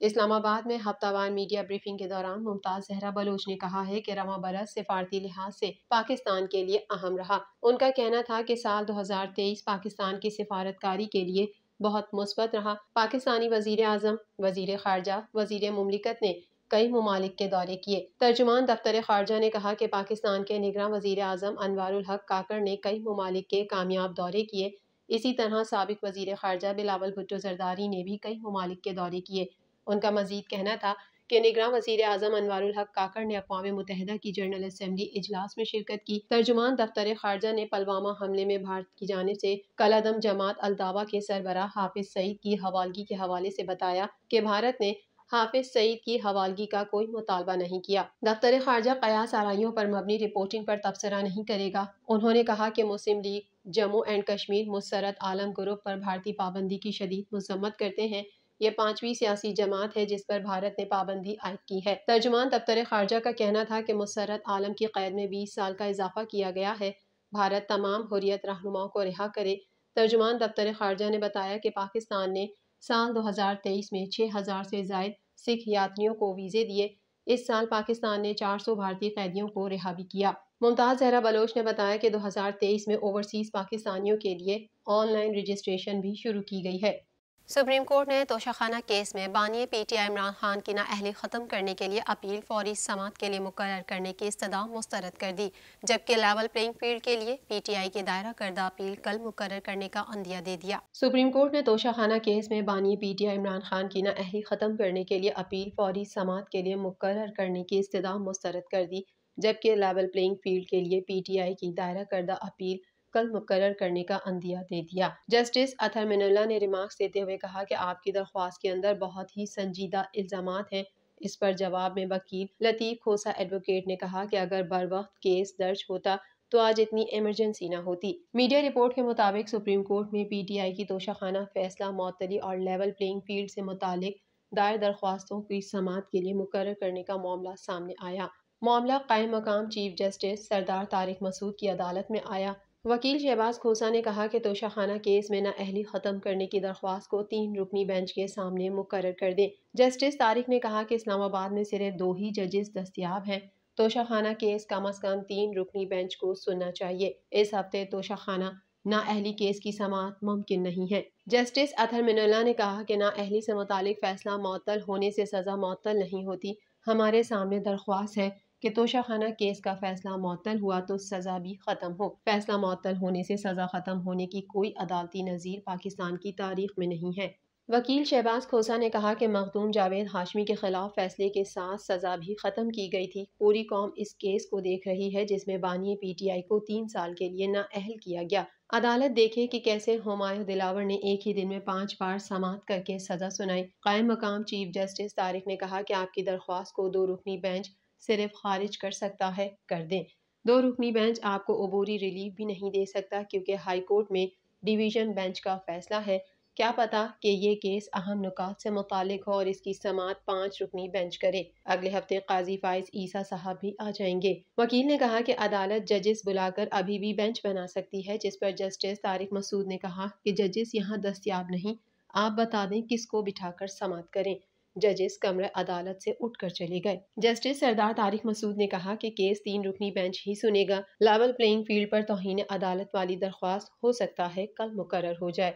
اسلام آباد میں ہفتہ وار میڈیا بریفنگ کے دوران ممتاز زہرا بلوچ نے کہا ہے کہ رواں برس سفارتی لحاظ سے پاکستان کے لیے اہم رہا۔ ان کا کہنا تھا کہ سال 2023 پاکستان کی سفارتکاری کے لیے بہت مثبت رہا۔ پاکستانی وزیر اعظم، وزیر خارجہ، وزیر مملکت نے کئی ممالک کے دورے کیے۔ ترجمان دفتر خارجہ نے کہا کہ پاکستان کے نگراں وزیر اعظم انوار الحق کاکڑ نے کئی ممالک کے کامیاب دورے کیے۔ اسی طرح سابق وزیر خارجہ بلاول بھٹو زرداری نے بھی کئی ممالک کے دورے کیے۔ ان کا مزید کہنا تھا کہ نگراں وزیر اعظم انوار الحق کاکڑ نے اقوام متحدہ کی جنرل اسمبلی اجلاس میں شرکت کی۔ ترجمان دفتر خارجہ نے پلوامہ حملے میں بھارت کی جانب سے کالعدم جماعت الدعوہ کے سربراہ حافظ سعید کی حوالگی کے حوالے سے بتایا کہ بھارت نے حافظ سعید کی حوالگی کا کوئی مطالبہ نہیں کیا۔ دفتر خارجہ قیاس آرائیوں پر مبنی رپورٹنگ پر تبصرہ نہیں کرے گا۔ انہوں نے کہا کہ مسلم لیگ جموں اینڈ کشمیر مسرت عالم گروپ پر بھارتی پابندی کی شدید مذمت کرتے ہیں۔ یہ 5ویں سیاسی جماعت ہے جس پر بھارت نے پابندی عائد کی ہے۔ ترجمان دفتر خارجہ کا کہنا تھا کہ مسرت عالم کی قید میں 20 سال کا اضافہ کیا گیا ہے۔ بھارت تمام حریت رہنماؤں کو رہا کرے۔ ترجمان دفتر خارجہ نے بتایا کہ پاکستان نے سال 2023 میں 6000 سے زائد سکھ یاتریوں کو ویزے دیے۔ اس سال پاکستان نے 400 بھارتی قیدیوں کو رہا بھی کیا۔ ممتاز زہرا بلوچ نے بتایا کہ 2023 میں اوورسیز پاکستانیوں کے لیے آن لائن رجسٹریشن بھی شروع کی گئی ہے۔ سپریم کورٹ نے توشہ خانہ کیس میں بانی P T I Imran Khan کی نااہلی ختم کرنے کے لیے اپیل فوری سماعت کے لیے مقرر کرنے کی استدعا مسترد کر دی، جبکہ لیول پلینگ فیلڈ کے لیے پی ٹی آئی کی دائرہ کردہ اپیل کل مقرر کرنے کا عندیہ دے دیا۔ سپریم کورٹ نے توشہ خانہ کیس میں بانی P T I Imran Khan کی نااہلی ختم کرنے کے لیے اپیل فوری سماعت کے لیے مقرر کرنے کی استدعا مسترد کر دی، جبکہ لیول پلینگ فیلڈ کے لیے پی ٹی آئی کی دائرہ کردہ اپیل کل مقرر کرنے کا عندیہ دے دیا۔ جسٹس اطہر من اللہ نے ریمارکس دیتے ہوئے کہا کہ آپ کی درخواست کے اندر بہت ہی سنجیدہ الزامات ہیں۔ اس پر جواب میں وکیل لطیف کھوسہ ایڈوکیٹ نے کہا کہ اگر بروقت کیس درج ہوتا تو آج اتنی ایمرجنسی نہ ہوتی۔ میڈیا رپورٹ کے مطابق سپریم کورٹ میں پی ٹی آئی کی توشہ خانہ فیصلہ معطلی اور لیول پلینگ فیلڈ سے متعلق دائر درخواستوں کی سماعت کے لیے مقرر کرنے کا معاملہ سامنے آیا۔ معاملہ قائم مقام چیف جسٹس سردار طارق مسعود کی عدالت میں آیا۔ وکیل شہباز کھوسہ نے کہا کہ توشہ خانہ کیس میں نااہلی ختم کرنے کی درخواست کو 3 رکنی بینچ کے سامنے مقرر کر دیں۔ جسٹس طارق نے کہا کہ اسلام آباد میں صرف 2 ہی ججز دستیاب ہیں۔ توشہ خانہ کیس کم از کم 3 رکنی بینچ کو سننا چاہیے۔ اس ہفتے توشہ خانہ نااہلی کیس کی سماعت ممکن نہیں ہے۔ جسٹس اطہر من اللہ نے کہا کہ نااہلی سے متعلق فیصلہ معطل ہونے سے سزا معطل نہیں ہوتی۔ ہمارے سامنے درخواست ہے کہ توشہ خانہ کیس کا فیصلہ معطل ہوا تو سزا بھی ختم ہو۔ فیصلہ معطل ہونے سے سزا ختم ہونے کی کوئی عدالتی نظیر پاکستان کی تاریخ میں نہیں ہے۔ وکیل شہباز کھوسہ نے کہا کہ مخدوم جاوید ہاشمی کے خلاف فیصلے کے ساتھ سزا بھی ختم کی گئی تھی۔ پوری قوم اس کیس کو دیکھ رہی ہے جس میں بانی پی ٹی آئی کو 3 سال کے لیے نااہل کیا گیا۔ عدالت دیکھے کہ کیسے ہمایوں دلاور نے ایک ہی دن میں 5 بار سماعت کر کے سزا سنائی۔ قائم مقام چیف جسٹس طارق نے کہا کہ آپ کی درخواست کو 2 رکنی بینچ صرف خارج کر سکتا ہے، کر دیں۔ 2 رکنی بینچ آپ کو عبوری ریلیف بھی نہیں دے سکتا کیونکہ ہائی کورٹ میں ڈویژن بینچ کا فیصلہ ہے۔ کیا پتا کہ یہ کیس اہم نکات سے متعلق ہو اور اس کی سماعت 5 رکنی بینچ کرے۔ اگلے ہفتے قاضی فائز عیسیٰ صاحب بھی آ جائیں گے۔ وکیل نے کہا کہ عدالت ججز بلا کر ابھی بھی بینچ بنا سکتی ہے، جس پر جسٹس طارق مسعود نے کہا کہ ججز یہاں دستیاب نہیں، آپ بتا دیں کس کو بٹھا کر سماعت کریں۔ ججز کمرہ عدالت سے اٹھ کر چلے گئے۔ جسٹس سردار طارق مسعود نے کہا کہ کیس 3 رکنی بینچ ہی سنے گا۔ لیول پلینگ فیلڈ پر توہین عدالت والی درخواست ہو سکتا ہے کل مقرر ہو جائے۔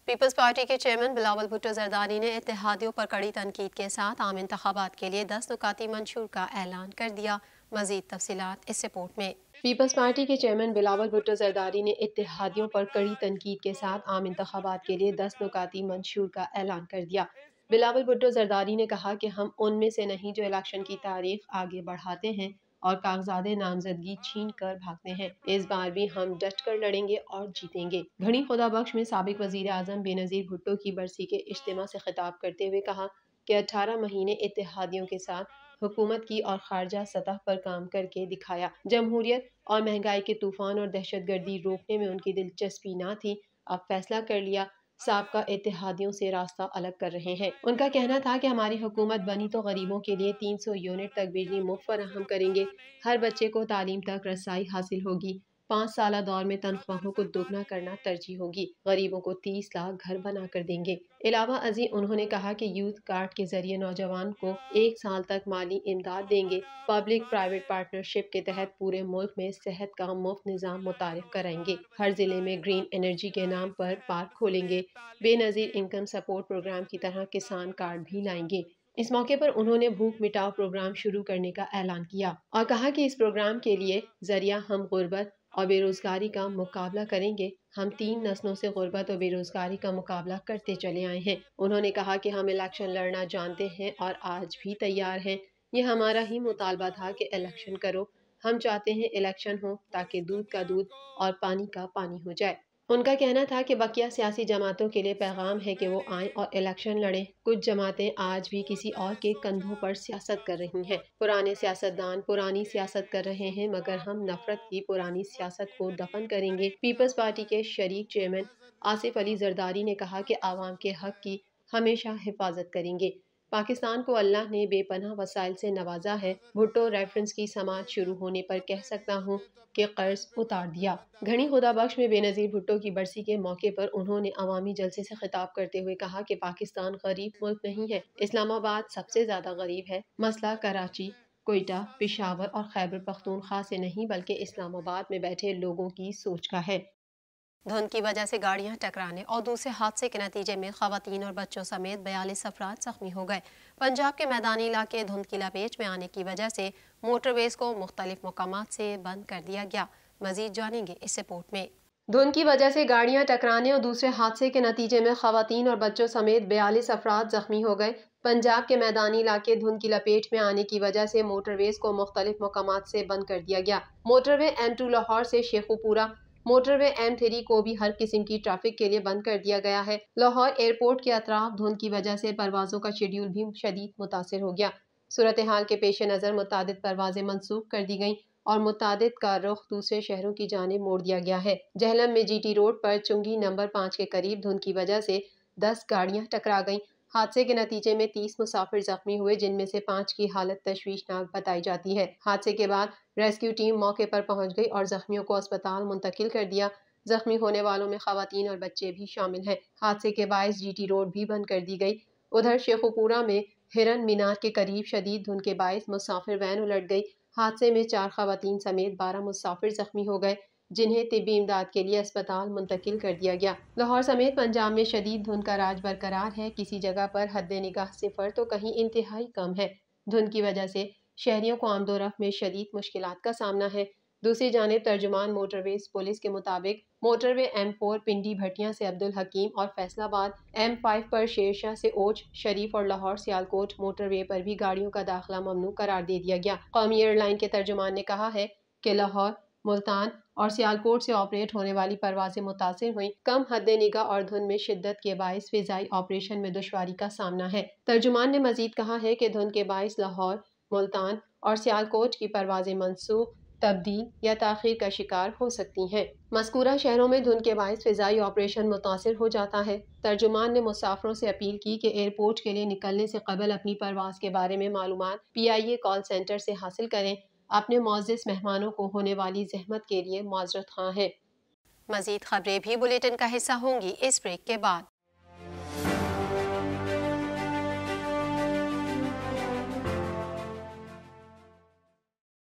پیپلز پارٹی کے چیئرمین بلاول بھٹو زرداری نے اتحادیوں پر کڑی تنقید کے ساتھ عام انتخابات کے لیے 10 نکاتی منشور کا اعلان کر دیا۔ مزید تفصیلات اس رپورٹ میں۔ پیپلز پارٹی کے چیئرمین بلاول بھٹو زرداری نے اتحادیوں پر کڑی تنقید کے ساتھ عام انتخابات کے لیے 10 نکاتی منشور کا اعلان کر دیا۔ بلاول بھٹو زرداری نے کہا کہ ہم ان میں سے نہیں جو الیکشن کی تاریخ آگے بڑھاتے ہیں اور کاغذات نامزدگی چھین کر بھاگتے ہیں۔ اس بار بھی ہم ڈٹ کر لڑیں گے اور جیتیں گے۔ گھڑی خدا بخش میں سابق وزیر اعظم بے نظیر بھٹو کی برسی کے اجتماع سے خطاب کرتے ہوئے کہا کہ 18 مہینے اتحادیوں کے ساتھ حکومت کی اور خارجہ سطح پر کام کر کے دکھایا۔ جمہوریت اور مہنگائی کے طوفان اور دہشت گردی روکنے میں ان کی دلچسپی نہ تھی، اب فیصلہ کر لیا، سابقہ اتحادیوں سے راستہ الگ کر رہے ہیں۔ ان کا کہنا تھا کہ ہماری حکومت بنی تو غریبوں کے لیے 300 یونٹ تک بجلی مفت فراہم کریں گے، ہر بچے کو تعلیم تک رسائی حاصل ہوگی، 5 سالہ دور میں تنخواہوں کو دوگنا کرنا ترجیح ہوگی، غریبوں کو 30 لاکھ گھر بنا کر دیں گے۔ علاوہ ازیں انہوں نے کہا کہ یوتھ کارڈ کے ذریعے نوجوان کو 1 سال تک مالی امداد دیں گے۔ پبلک پرائیویٹ پارٹنرشپ کے تحت پورے ملک میں صحت کا مفت نظام متعارف کرائیں گے۔ ہر ضلع میں گرین انرجی کے نام پر پارک کھولیں گے۔ بے نظیر انکم سپورٹ پروگرام کی طرح کسان کارڈ بھی لائیں گے۔ اس موقع پر انہوں نے بھوک مٹاؤ پروگرام شروع کرنے کا اعلان کیا اور کہا کہ اس پروگرام کے لیے ذریعہ ہم غربت اور بے روزگاری کا مقابلہ کریں گے۔ ہم 3 نسلوں سے غربت اور بے روزگاری کا مقابلہ کرتے چلے آئے ہیں۔ انہوں نے کہا کہ ہم الیکشن لڑنا جانتے ہیں اور آج بھی تیار ہیں۔ یہ ہمارا ہی مطالبہ تھا کہ الیکشن کرو۔ ہم چاہتے ہیں الیکشن ہو تاکہ دودھ کا دودھ اور پانی کا پانی ہو جائے۔ ان کا کہنا تھا کہ بقیہ سیاسی جماعتوں کے لیے پیغام ہے کہ وہ آئیں اور الیکشن لڑیں۔ کچھ جماعتیں آج بھی کسی اور کے کندھوں پر سیاست کر رہی ہیں۔ پرانے سیاستدان پرانی سیاست کر رہے ہیں، مگر ہم نفرت کی پرانی سیاست کو دفن کریں گے۔ پیپلز پارٹی کے شریک چیئرمین آصف علی زرداری نے کہا کہ عوام کے حق کی ہمیشہ حفاظت کریں گے۔ پاکستان کو اللہ نے بے پناہ وسائل سے نوازا ہے۔ بھٹو ریفرنس کی سماعت شروع ہونے پر کہہ سکتا ہوں کہ قرض اتار دیا۔ گھنی خدا بخش میں بے نظیر بھٹو کی برسی کے موقع پر انہوں نے عوامی جلسے سے خطاب کرتے ہوئے کہا کہ پاکستان غریب ملک نہیں ہے، اسلام آباد سب سے زیادہ غریب ہے۔ مسئلہ کراچی، کوئٹہ، پشاور اور خیبر پختونخوا سے نہیں بلکہ اسلام آباد میں بیٹھے لوگوں کی سوچ کا ہے۔ دھند کی وجہ سے گاڑیاں ٹکرانے اور دوسرے حادثے کے نتیجے میں خواتین اور بچوں سمیت 42 افراد زخمی ہو گئے۔ پنجاب کے میدانی علاقے دھند کی لپیٹ میں آنے کی وجہ سے موٹر ویز کو مختلف مقامات سے بند کر دیا گیا۔ مزید جانیں گے اس رپورٹ میں۔ دھند کی وجہ سے گاڑیاں ٹکرانے اور دوسرے حادثے کے نتیجے میں خواتین اور بچوں سمیت 42 افراد زخمی ہو گئے۔ پنجاب کے میدانی علاقے دھند کی لپیٹ میں آنے کی وجہ سے موٹر ویز کو مختلف مقامات سے بند کر دیا گیا۔ موٹر وے M2 لاہور سے شیخوپورہ، موٹر وے M3 کو بھی ہر قسم کی ٹریفک کے لیے بند کر دیا گیا ہے۔ لاہور ایئرپورٹ کے اطراف دھند کی وجہ سے پروازوں کا شیڈول بھی شدید متاثر ہو گیا۔ صورتحال کے پیش نظر متعدد پروازیں منسوخ کر دی گئیں اور متعدد کا رخ دوسرے شہروں کی جانب موڑ دیا گیا ہے۔ جہلم میں GT روڈ پر چنگی نمبر 5 کے قریب دھند کی وجہ سے 10 گاڑیاں ٹکرا گئیں۔ حادثے کے نتیجے میں 30 مسافر زخمی ہوئے، جن میں سے 5 کی حالت تشویشناک بتائی جاتی ہے۔ حادثے کے بعد ریسکیو ٹیم موقع پر پہنچ گئی اور زخمیوں کو اسپتال منتقل کر دیا۔ زخمی ہونے والوں میں خواتین اور بچے بھی شامل ہیں۔ حادثے کے باعث GT روڈ بھی بند کر دی گئی۔ ادھر شیخوپورہ میں ہرن مینار کے قریب شدید دھند کے باعث مسافر وین الٹ گئی۔ حادثے میں 4 خواتین سمیت 12 مسافر زخمی ہو گئے، جنہیں طبی امداد کے لیے اسپتال منتقل کر دیا گیا۔ لاہور سمیت پنجاب میں شدید دھند کا راج برقرار ہے۔ کسی جگہ پر حد نگاہ 0 تو کہیں انتہائی کم ہے۔ دھند کی وجہ سے شہریوں کو آمد و رفت میں شدید مشکلات کا سامنا ہے۔ دوسری جانب ترجمان موٹر ویز پولیس کے مطابق موٹر وے M4 پنڈی بھٹیاں سے عبدالحکیم اور فیصل آباد، M5 پر شیرشاہ سے اوچھ شریف اور لاہور سیالکوٹ موٹر وے پر بھی گاڑیوں کا داخلہ ممنوع قرار دے دیا گیا۔ قومی ایئر لائن کے ترجمان نے کہا ہے کہ لاہور، ملتان اور سیالکوٹ سے آپریٹ ہونے والی پروازیں متاثر ہوئیں۔ کم حد نگاہ اور دھند میں شدت کے باعث فضائی آپریشن میں دشواری کا سامنا ہے۔ ترجمان نے مزید کہا ہے کہ دھند کے باعث لاہور، ملتان اور سیالکوٹ کی پروازیں منسوخ، تبدیل یا تاخیر کا شکار ہو سکتی ہیں۔ مذکورہ شہروں میں دھند کے باعث فضائی آپریشن متاثر ہو جاتا ہے۔ ترجمان نے مسافروں سے اپیل کی کہ ایئرپورٹ کے لیے نکلنے سے قبل اپنی پرواز کے بارے میں معلومات PIA کال سینٹر سے حاصل کریں۔ اپنے معزز مہمانوں کو ہونے والی زحمت کے لیے معذرت خواہ ہیں۔ مزید خبریں بھی بلیٹن کا حصہ ہوں گی اس بریک کے بعد۔